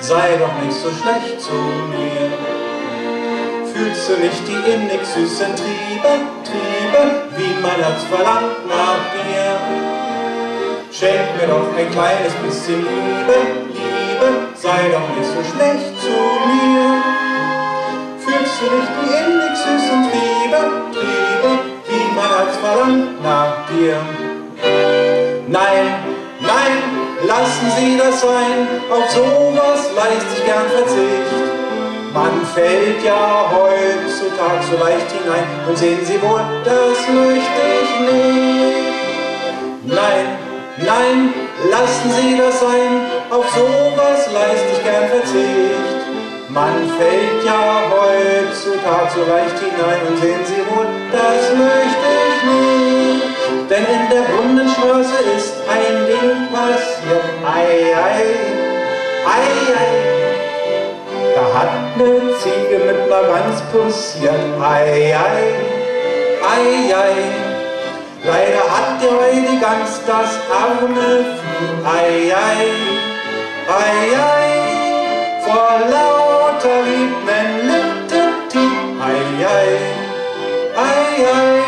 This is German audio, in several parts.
sei doch nicht so schlecht zu mir. Fühlst du nicht die innig süßen Triebe, wie mein Herz verlangt nach dir? Schenk mir doch ein kleines bisschen Liebe, sei doch nicht so schlecht zu mir. Fühlst du nicht die innig süßen Triebe, wie mein Herz verlangt nach dir? Nein, nein, lassen Sie das sein, auf sowas leist sich gern Verzicht. Man fällt ja heutzutage so leicht hinein, und sehen Sie wohl, das möchte ich nicht. Nein, nein, lassen Sie das sein, auf sowas leist sich gern Verzicht. Man fällt ja heutzutage so leicht hinein, und sehen Sie wohl, das möchte ich nicht. Denn in der Brunnenstraße ist ein Ding passiert, ei, ei, ei, ei. Da hat ne Ziege mit ner Gans pussiert, ei, ei, ei, ei. Leider hat die Gans das arme Vieh, ei, ei, ei, ei. Vor lauter Liebnen lippt die, ei, ei, ei, ei.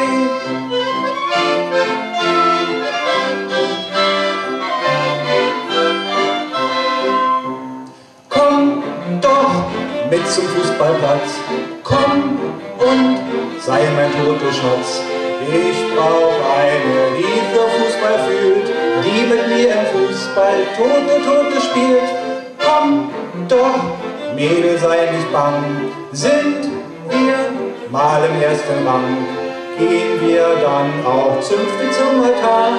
Mit zum Fußballplatz, komm und sei mein toter Schatz. Ich brauch eine, die für Fußball fühlt, die mit mir im Fußball Tote spielt. Komm doch, Mädel, sei nicht bang, sind wir mal im ersten Rang, gehen wir dann auch zünftig zum Altar,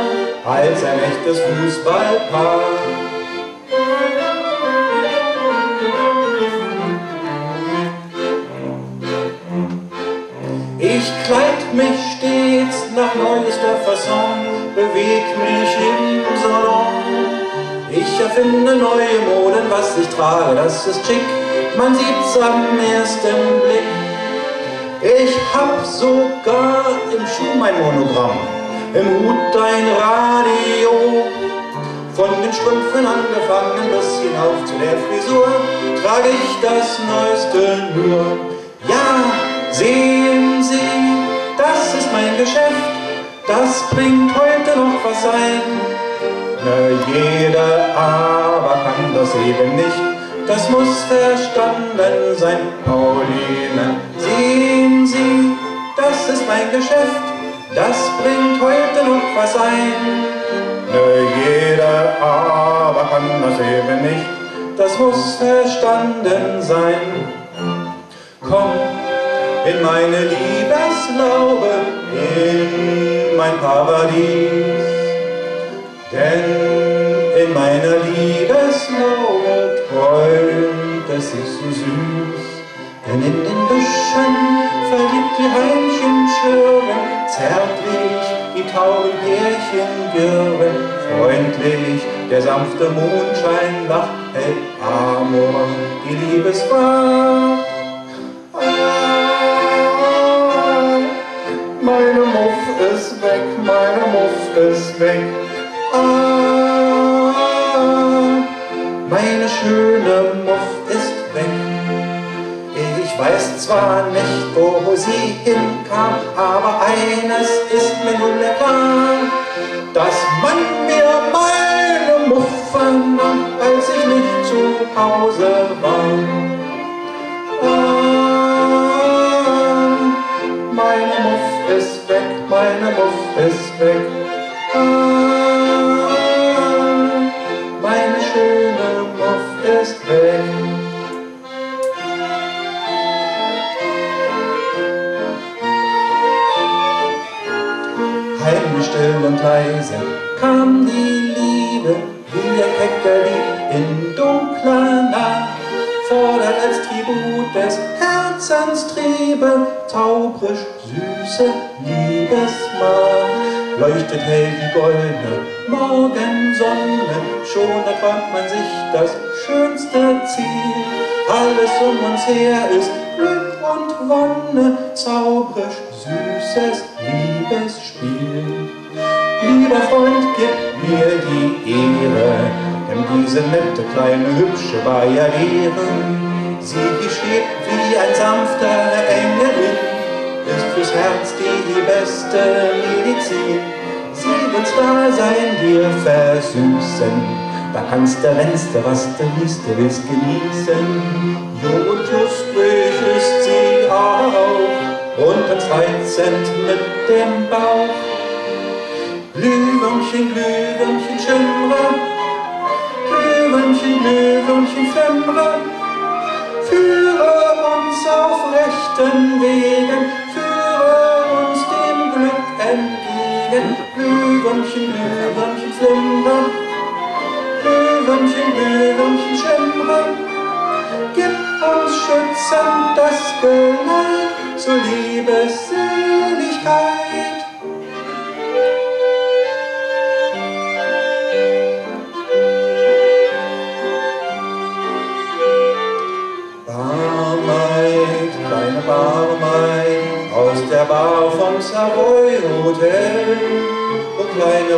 als ein echtes Fußballpaar. Ich kleid mich stets nach neuester Fasson, beweg mich im Salon. Ich erfinde neue Moden, was ich trage, das ist schick, man sieht's am ersten Blick. Ich hab sogar im Schuh mein Monogramm, im Hut ein Radio. Von den Strümpfen angefangen bis hinauf zu der Frisur, trage ich das Neueste nur. Ja, sehen Sie, das ist mein Geschäft, das bringt heute noch was ein. Jeder aber kann das eben nicht, das muss verstanden sein. Pauline, sehen Sie, das ist mein Geschäft, das bringt heute noch was ein. Jeder aber kann das eben nicht, das muss verstanden sein. Komm in meine Liebeslaube, in mein Paradies, denn in meiner Liebeslaube träumt es sich so süß. Denn in den Büschen verliebt die Heimchen schwirren, zärtlich die Taubenpärchen girren, freundlich der sanfte Mondschein lacht, hält Amor die Liebespracht. Meine Muff ist weg, meine Muff ist weg. Meine schöne Muff ist weg. Ich weiß zwar nicht, wo sie hinkam, aber eines ist mir nun klar, dass man mir meine Muff vernahm, als ich nicht zu Hause war. Meine Muff ist weg, meine Muff ist weg. Meine schöne Muff ist weg. Heimlich, still und leise kam die Liebe, wie ein kecker Dieb in dunkler Nacht, fordert als Tribut des Herzens Triebe, taubrisch süße Liebesmacht. Leuchtet hell die goldene Morgensonne, schon erträumt man sich das schönste Ziel. Alles um uns her ist Glück und Wonne, zaubrisch süßes Liebesspiel. Lieber Freund, gib mir die Ehre, denn diese nette, kleine, hübsche Bayadeere. Sie, die schwebt wie ein sanfter Engelin, ist fürs Herz die beste Medizin. Sie wird's Dasein dir versüßen, da kannst du, wenn's du was du liest, du willst genießen. Jung und lustig ist sie auch und tanzt reizend mit dem Bauch. Glühwürmchen, Glühwürmchen, schimmre, Glühwürmchen, Glühwürmchen, flimmere, führe uns auf rechten Wegen, führe uns dem Glück entgegen. Glühwürmchen, Glühwürmchen, flimmere, Glühwürmchen, Glühwürmchen, schimmre, gib uns schützend das Geleit zur Liebesseligkeit. Barmaid, kleine Barmaid, aus der Bar vom Savoy Hotel. Oh kleine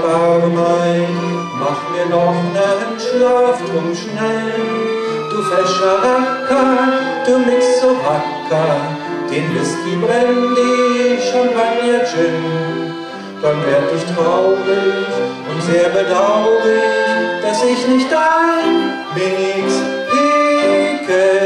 Barmaid, mach mir noch nen Schlaftrunk schnell. Du fescher Racker, du nix so wacker, den Whisky, Brandy, Champagner, Gin. Dann werd ich traurig und sehr bedaurig, dass ich nicht dein Minix Pickel